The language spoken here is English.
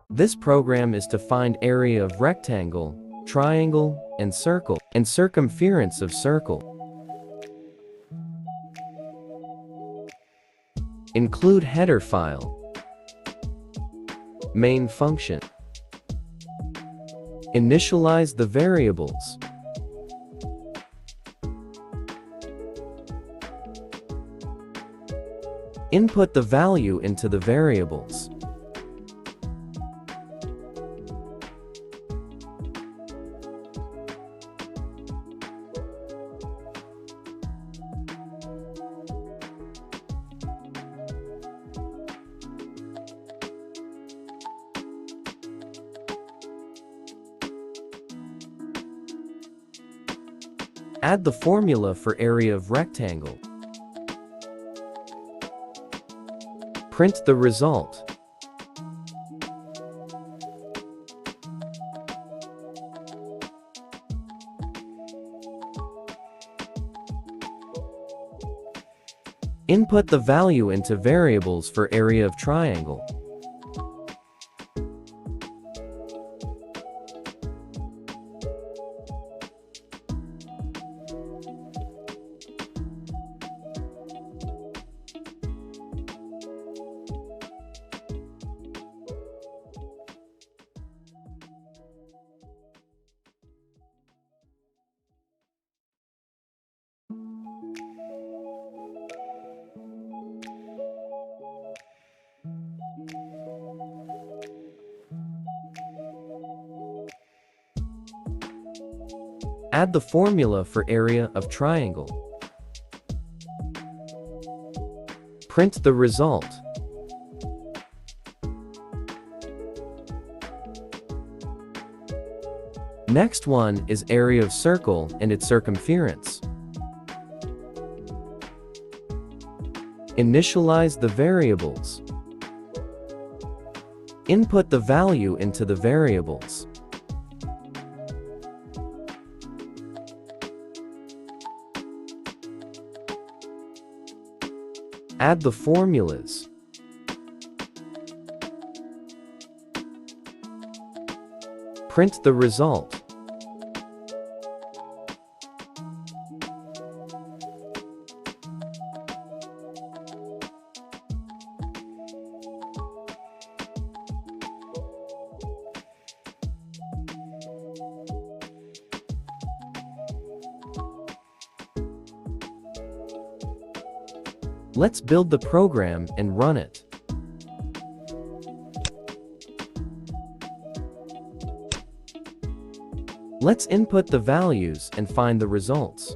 This program is to find area of rectangle, triangle, and circle, and circumference of circle. Include header file. Main function. Initialize the variables. Input the value into the variables. Add the formula for area of rectangle. Print the result. Input the value into variables for area of triangle. Add the formula for area of triangle. Print the result. Next one is area of circle and its circumference. Initialize the variables. Input the value into the variables. Add the formulas. Print the result. Let's build the program and run it. Let's input the values and find the results.